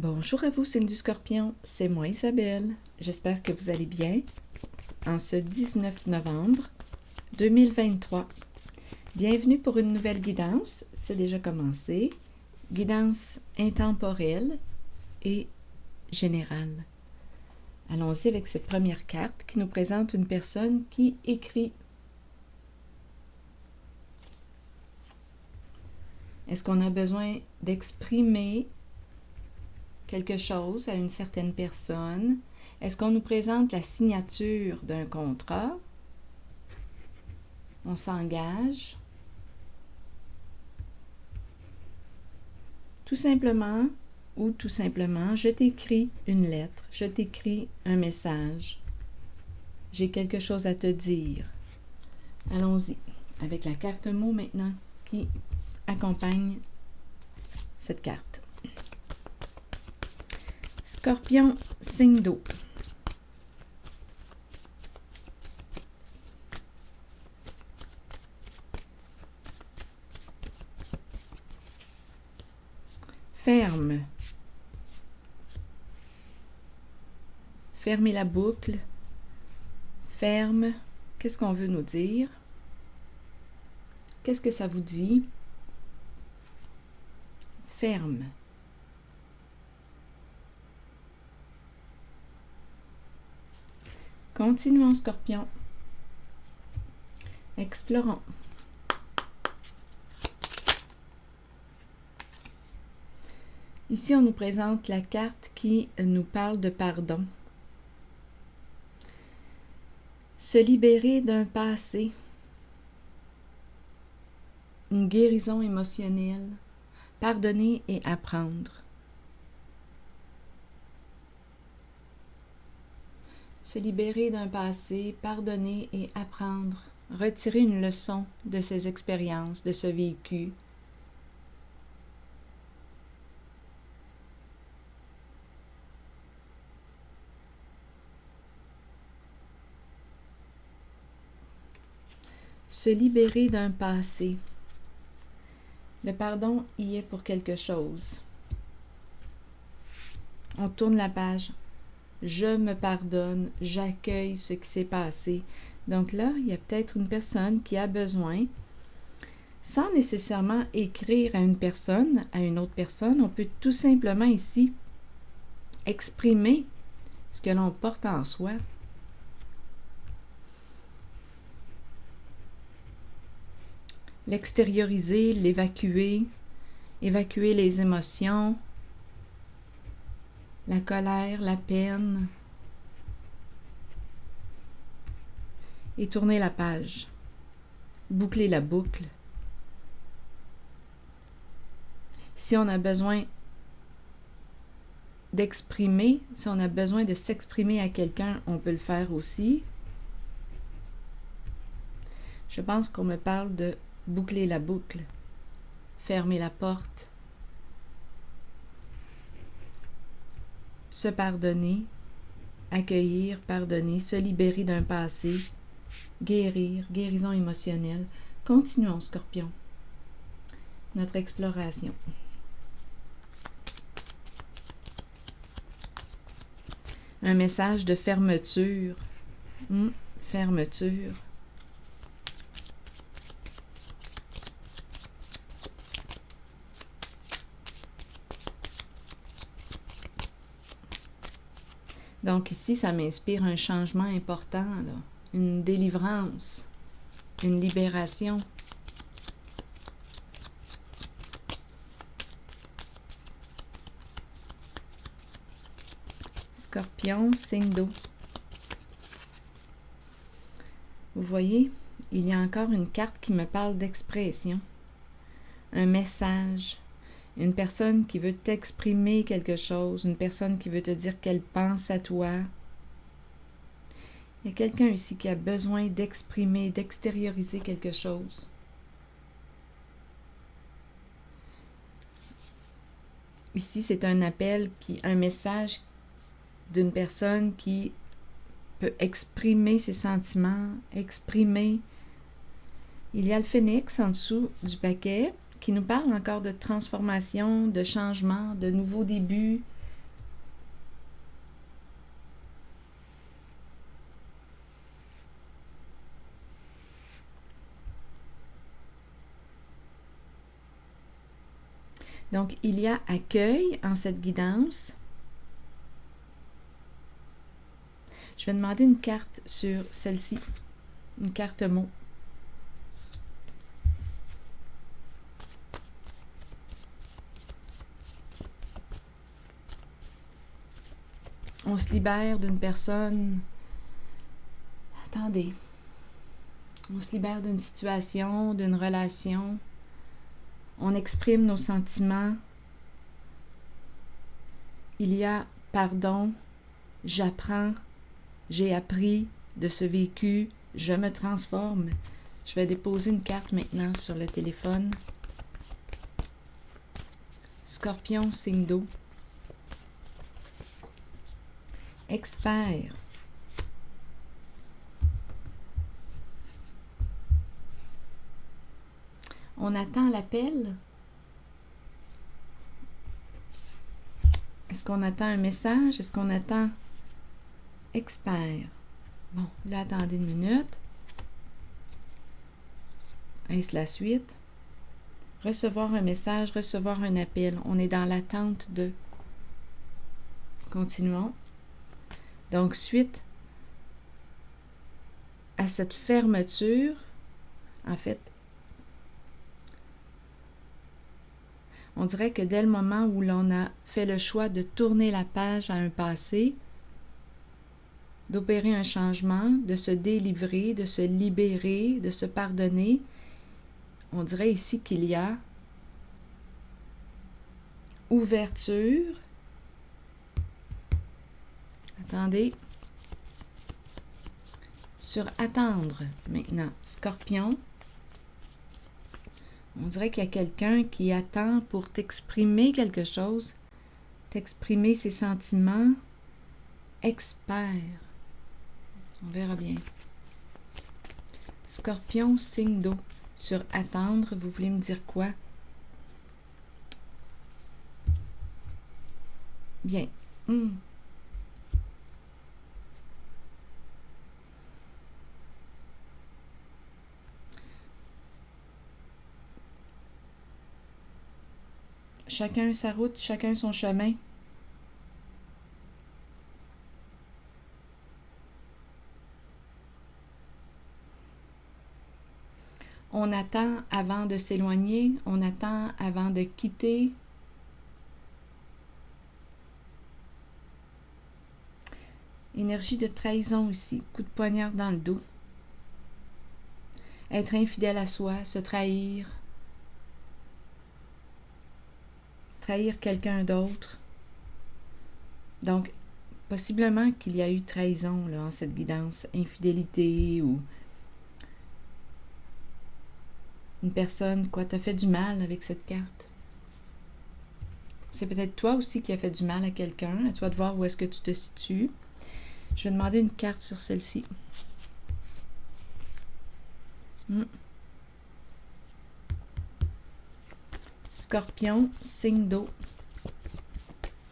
Bonjour à vous, signe du Scorpion, c'est moi Isabelle. J'espère que vous allez bien en ce 19 novembre 2023. Bienvenue pour une nouvelle guidance, c'est déjà commencé. Guidance intemporelle et générale. Allons-y avec cette première carte qui nous présente une personne qui écrit. Est-ce qu'on a besoin d'exprimer quelque chose à une certaine personne? Est-ce qu'on nous présente la signature d'un contrat? On s'engage? Tout simplement, je t'écris une lettre, je t'écris un message. J'ai quelque chose à te dire. Allons-y avec la carte mot maintenant qui accompagne cette carte. Scorpion, signe d'eau. Ferme. Fermez la boucle. Ferme. Qu'est-ce qu'on veut nous dire? Qu'est-ce que ça vous dit? Ferme. Continuons, Scorpion. Explorons. Ici, on nous présente la carte qui nous parle de pardon. Se libérer d'un passé. Une guérison émotionnelle. Pardonner et apprendre. Se libérer d'un passé, pardonner et apprendre. Retirer une leçon de ces expériences, de ce vécu. Se libérer d'un passé. Le pardon y est pour quelque chose. On tourne la page. Je me pardonne, j'accueille ce qui s'est passé. Donc là, il y a peut-être une personne qui a besoin, sans nécessairement écrire à une personne, à une autre personne, on peut tout simplement ici exprimer ce que l'on porte en soi. L'extérioriser, l'évacuer, évacuer les émotions, la colère, la peine, et tourner la page, boucler la boucle. Si on a besoin d'exprimer, si on a besoin de s'exprimer à quelqu'un, on peut le faire aussi. Je pense qu'on me parle de boucler la boucle, fermer la porte, se pardonner, accueillir, pardonner, se libérer d'un passé, guérir, guérison émotionnelle. Continuons, Scorpion, notre exploration. Un message de fermeture. Fermeture. Donc ici, ça m'inspire un changement important, là. Une délivrance, une libération. Scorpion, signe d'eau. Vous voyez, il y a encore une carte qui me parle d'expression. Un message. Une personne qui veut t'exprimer quelque chose, une personne qui veut te dire qu'elle pense à toi. Il y a quelqu'un ici qui a besoin d'exprimer, d'extérioriser quelque chose. Ici, c'est un appel, un message d'une personne qui peut exprimer ses sentiments, exprimer. Il y a le phénix en dessous du paquet qui nous parle encore de transformation, de changement, de nouveaux débuts, Donc, il y a accueil en cette guidance. Je vais demander une carte sur celle-ci, une carte mot. On se libère d'une personne. Attendez. On se libère d'une situation, d'une relation. On exprime nos sentiments. Il y a pardon, j'apprends, j'ai appris de ce vécu, je me transforme. Je vais déposer une carte maintenant sur le téléphone. Scorpion, signe d'eau. Expert. On attend l'appel. Est-ce qu'on attend un message? Est-ce qu'on attend expert? Bon, là, attendez une minute. Est-ce la suite? Recevoir un message, recevoir un appel. On est dans l'attente de. Continuons. Donc, suite à cette fermeture, en fait, on dirait que dès le moment où l'on a fait le choix de tourner la page à un passé, d'opérer un changement, de se délivrer, de se libérer, de se pardonner, on dirait ici qu'il y a ouverture. Attendez. Sur attendre maintenant. Scorpion. On dirait qu'il y a quelqu'un qui attend pour t'exprimer quelque chose, t'exprimer ses sentiments. Expert. On verra bien. Scorpion, signe d'eau. Sur attendre, vous voulez me dire quoi? Bien. Chacun sa route, chacun son chemin. On attend avant de s'éloigner, on attend avant de quitter. Énergie de trahison ici, coup de poignard dans le dos. Être infidèle à soi, se trahir. Trahir quelqu'un d'autre. Donc, possiblement qu'il y a eu trahison là, en cette guidance, infidélité ou une personne, quoi, t'as fait du mal avec cette carte. C'est peut-être toi aussi qui as fait du mal à quelqu'un, à toi de voir où est-ce que tu te situes. Je vais demander une carte sur celle-ci. Scorpion, signe d'eau.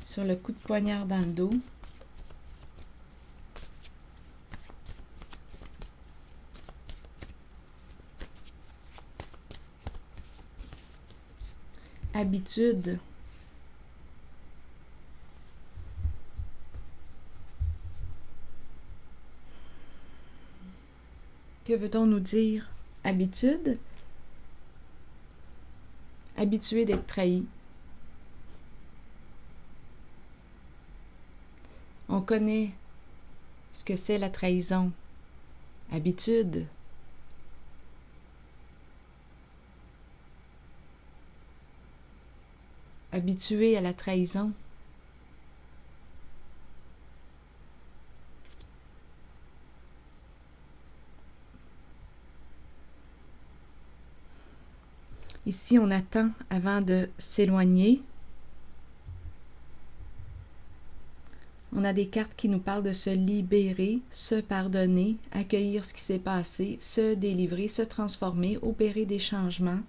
Sur le coup de poignard dans le dos. Habitude. Que veut-on nous dire? Habitude? Habitué d'être trahi. On connaît ce que c'est la trahison. Habitude. Habitué à la trahison. Ici, on attend avant de s'éloigner. On a des cartes qui nous parlent de se libérer, se pardonner, accueillir ce qui s'est passé, se délivrer, se transformer, opérer des changements.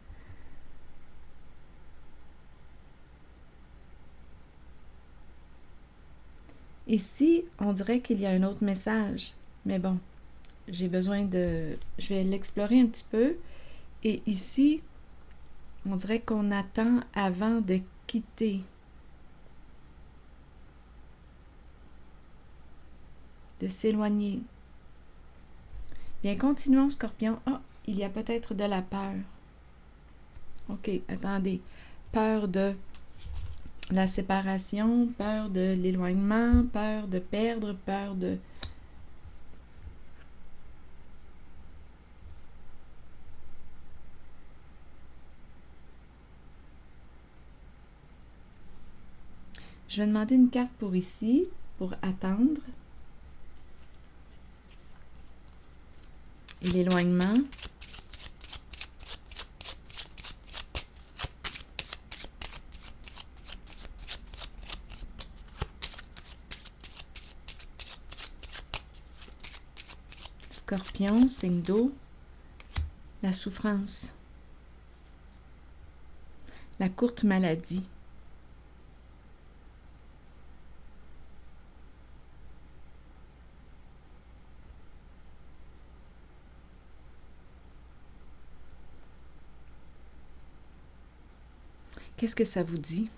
Ici, on dirait qu'il y a un autre message, mais bon, j'ai besoin de... Je vais l'explorer un petit peu. Et ici, on dirait qu'on attend avant de quitter, de s'éloigner. Bien, continuons, Scorpion. Ah, il y a peut-être de la peur. OK, attendez. Peur de la séparation, peur de l'éloignement, peur de perdre, peur de... Je vais demander une carte pour ici, pour attendre. Et l'éloignement. Scorpion, signe d'eau. La souffrance. La courte maladie. Qu'est-ce que ça vous dit?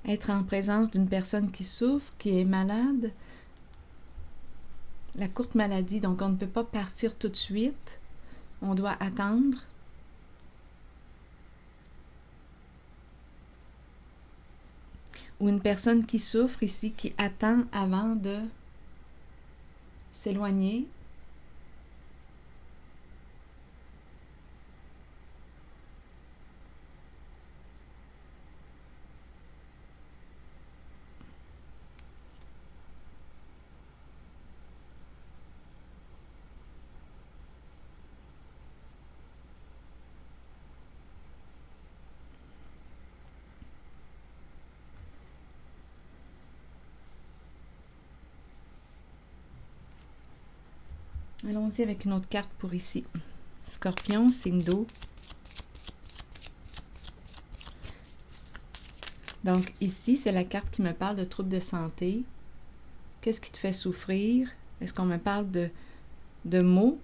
Être en présence d'une personne qui souffre, qui est malade. La courte maladie, donc on ne peut pas partir tout de suite. On doit attendre. Ou une personne qui souffre ici, qui attend avant de s'éloigner. Allons-y avec une autre carte pour ici. Scorpion, signe d'eau. Donc ici, c'est la carte qui me parle de troubles de santé. Qu'est-ce qui te fait souffrir? Est-ce qu'on me parle de maux,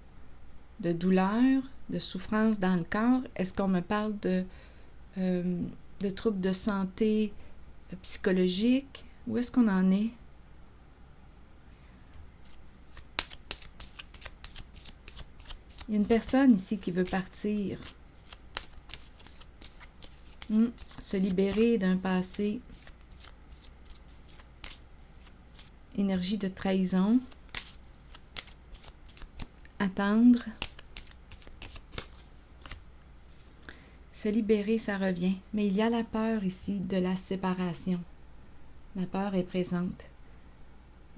de douleurs, de souffrance dans le corps? Est-ce qu'on me parle de troubles de santé psychologique? Où est-ce qu'on en est? Il y a une personne ici qui veut partir. Se libérer d'un passé. Énergie de trahison. Attendre. Se libérer, ça revient. Mais il y a la peur ici de la séparation. La peur est présente.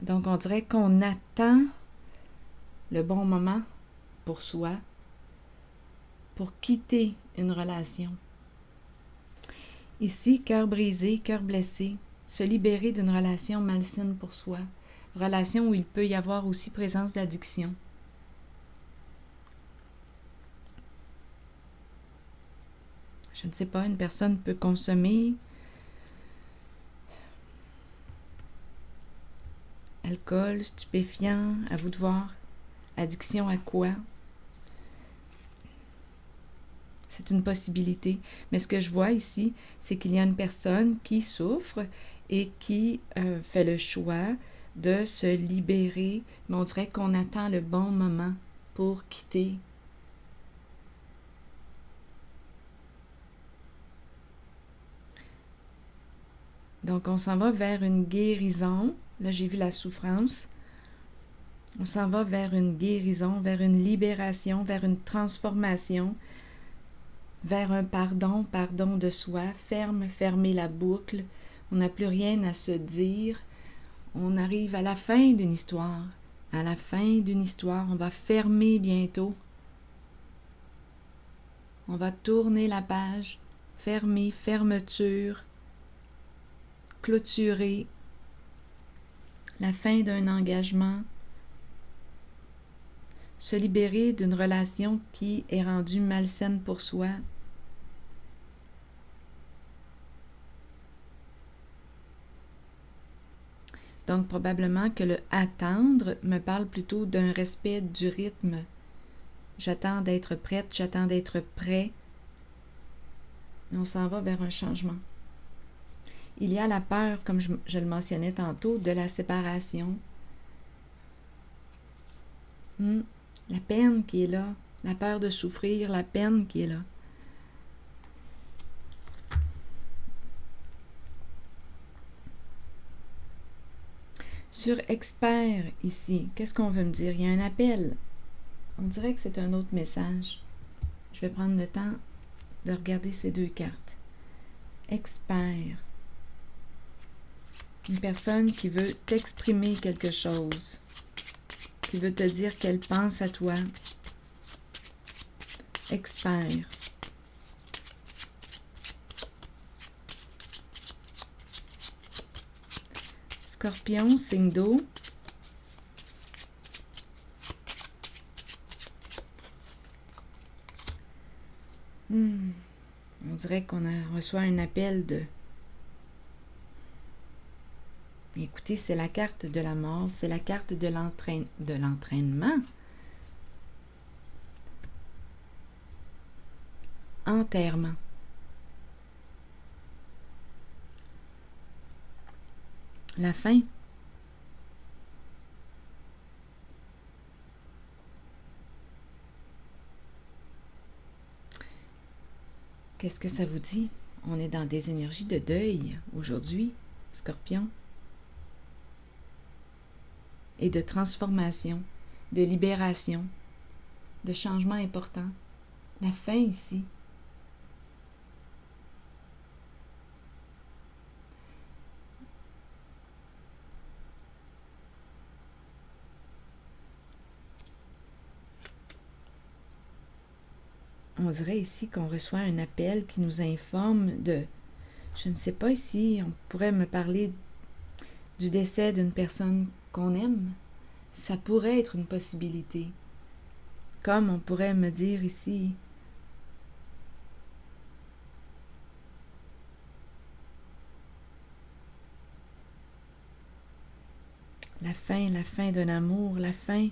Donc, on dirait qu'on attend le bon moment pour soi, pour quitter une relation. Ici, cœur brisé, cœur blessé, se libérer d'une relation malsaine pour soi, relation où il peut y avoir aussi présence d'addiction. Je ne sais pas, une personne peut consommer alcool, stupéfiant, à vous de voir. Addiction à quoi? C'est une possibilité. Mais ce que je vois ici, c'est qu'il y a une personne qui souffre et qui fait le choix de se libérer. Mais on dirait qu'on attend le bon moment pour quitter. Donc, on s'en va vers une guérison. Là, j'ai vu la souffrance. On s'en va vers une guérison, vers une libération, vers une transformation, vers un pardon de soi, fermer la boucle. On n'a plus rien à se dire. On arrive à la fin d'une histoire. À la fin d'une histoire, on va fermer bientôt. On va tourner la page, fermer, fermeture, clôturer, la fin d'un engagement, se libérer d'une relation qui est rendue malsaine pour soi. Donc, probablement que le « attendre » me parle plutôt d'un respect du rythme. J'attends d'être prête, j'attends d'être prêt. mais on s'en va vers un changement. Il y a la peur, comme je le mentionnais tantôt, de la séparation. La peine qui est là, la peur de souffrir, la peine qui est là. Sur expert ici, qu'est-ce qu'on veut me dire? Il y a un appel. On dirait que c'est un autre message. Je vais prendre le temps de regarder ces deux cartes. Expert. Une personne qui veut t'exprimer quelque chose, qui veut te dire qu'elle pense à toi. Expert. Scorpion, signe d'eau. On dirait qu'on reçoit un appel de... Écoutez, c'est la carte de la mort, c'est la carte de l'entraînement. Enterrement. La fin. Qu'est-ce que ça vous dit? On est dans des énergies de deuil aujourd'hui, Scorpion. Et de transformation, de libération, de changement important. La fin ici. On dirait ici qu'on reçoit un appel qui nous informe de... Je ne sais pas ici, on pourrait me parler du décès d'une personne qu'on aime. Ça pourrait être une possibilité. Comme on pourrait me dire ici... La fin d'un amour, la fin...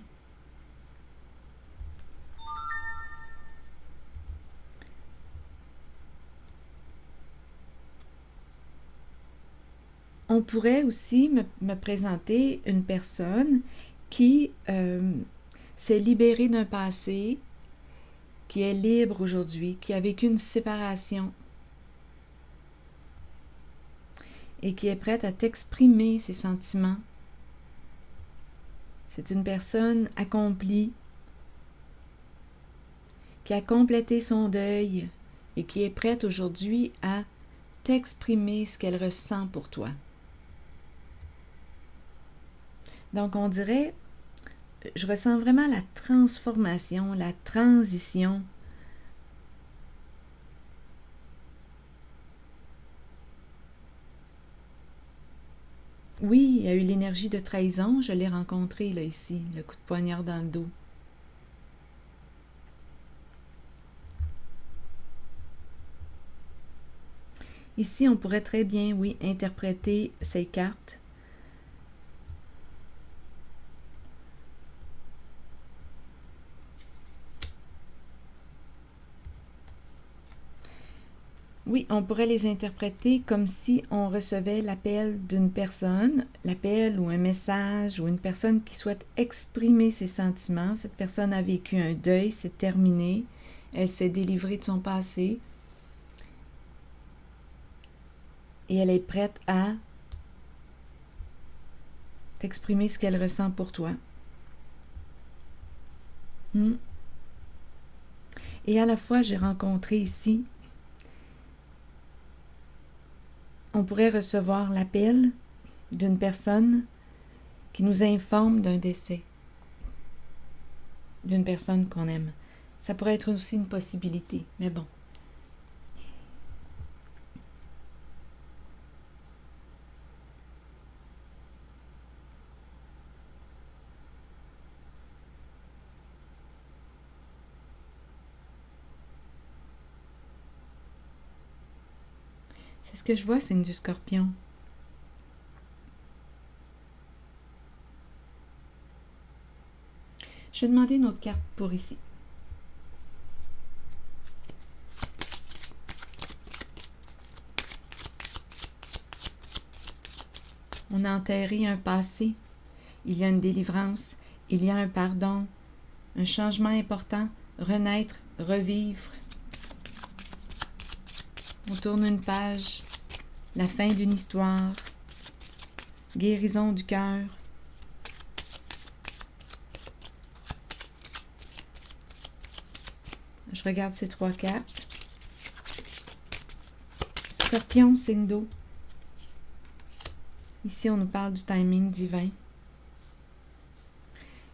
On pourrait aussi me présenter une personne qui s'est libérée d'un passé, qui est libre aujourd'hui, qui a vécu une séparation et qui est prête à t'exprimer ses sentiments. C'est une personne accomplie, qui a complété son deuil et qui est prête aujourd'hui à t'exprimer ce qu'elle ressent pour toi. Donc, on dirait, je ressens vraiment la transformation, la transition. Oui, il y a eu l'énergie de trahison, je l'ai rencontré là ici, le coup de poignard dans le dos. Ici, on pourrait très bien, oui, interpréter ces cartes. Oui, on pourrait les interpréter comme si on recevait l'appel d'une personne, l'appel ou un message ou une personne qui souhaite exprimer ses sentiments. Cette personne a vécu un deuil, c'est terminé, elle s'est délivrée de son passé et elle est prête à t'exprimer ce qu'elle ressent pour toi. Et à la fois, j'ai rencontré ici, on pourrait recevoir l'appel d'une personne qui nous informe d'un décès, d'une personne qu'on aime. Ça pourrait être aussi une possibilité, mais bon. C'est ce que je vois, signe du Scorpion. Je vais demander une autre carte pour ici. On a enterré un passé. Il y a une délivrance. Il y a un pardon. Un changement important. Renaître, revivre. On tourne une page. La fin d'une histoire. Guérison du cœur. Je regarde ces 3 cartes. Scorpion, signe d'eau. Ici, on nous parle du timing divin.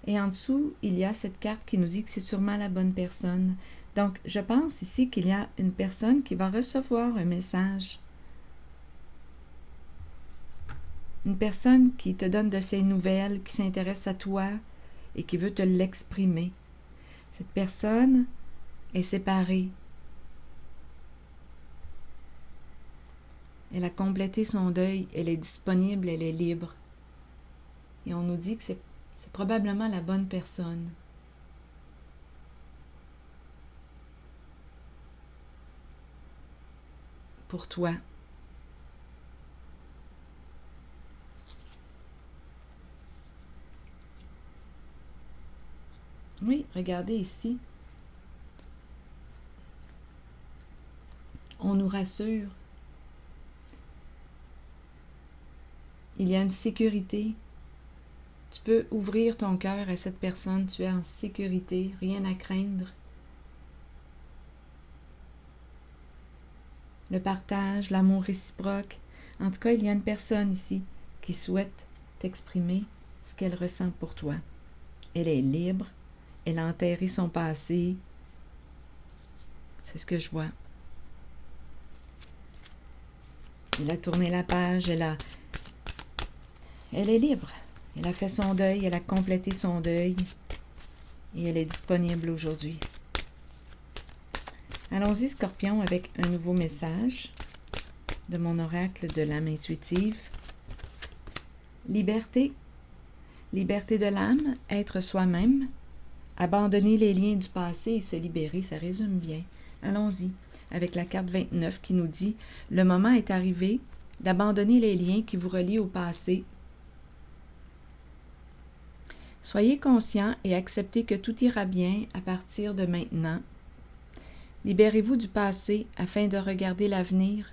Et en dessous, il y a cette carte qui nous dit que c'est sûrement la bonne personne. Donc, je pense ici qu'il y a une personne qui va recevoir un message. Une personne qui te donne de ses nouvelles, qui s'intéresse à toi et qui veut te l'exprimer. Cette personne est séparée. Elle a complété son deuil, elle est disponible, elle est libre. Et on nous dit que c'est probablement la bonne personne. Pour toi. Oui, regardez ici. On nous rassure. Il y a une sécurité. Tu peux ouvrir ton cœur à cette personne. Tu es en sécurité, rien à craindre. Le partage, l'amour réciproque. En tout cas, il y a une personne ici qui souhaite t'exprimer ce qu'elle ressent pour toi. Elle est libre. Elle a enterré son passé. C'est ce que je vois. Elle a tourné la page. Elle est libre. Elle a fait son deuil. Elle a complété son deuil. Et elle est disponible aujourd'hui. Allons-y, Scorpion, avec un nouveau message de mon oracle de l'âme intuitive. Liberté. Liberté de l'âme, être soi-même. Abandonner les liens du passé et se libérer, ça résume bien. Allons-y, avec la carte 29 qui nous dit « Le moment est arrivé d'abandonner les liens qui vous relient au passé. Soyez conscient et acceptez que tout ira bien à partir de maintenant. Libérez-vous du passé afin de regarder l'avenir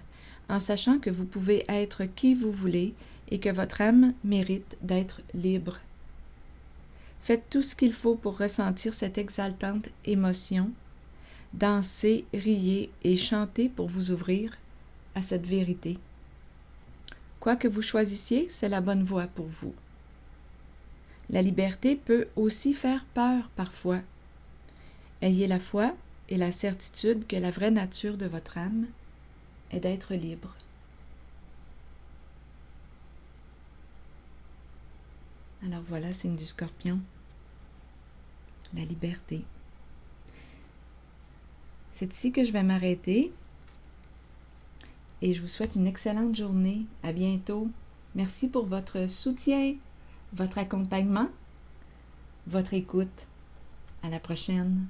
en sachant que vous pouvez être qui vous voulez et que votre âme mérite d'être libre. Faites tout ce qu'il faut pour ressentir cette exaltante émotion. Dansez, riez et chantez pour vous ouvrir à cette vérité. Quoi que vous choisissiez, c'est la bonne voie pour vous. La liberté peut aussi faire peur parfois. Ayez la foi et la certitude que la vraie nature de votre âme est d'être libre. Alors voilà, signe du Scorpion. La liberté. C'est ici que je vais m'arrêter et je vous souhaite une excellente journée. À bientôt. Merci pour votre soutien, votre accompagnement, votre écoute. À la prochaine.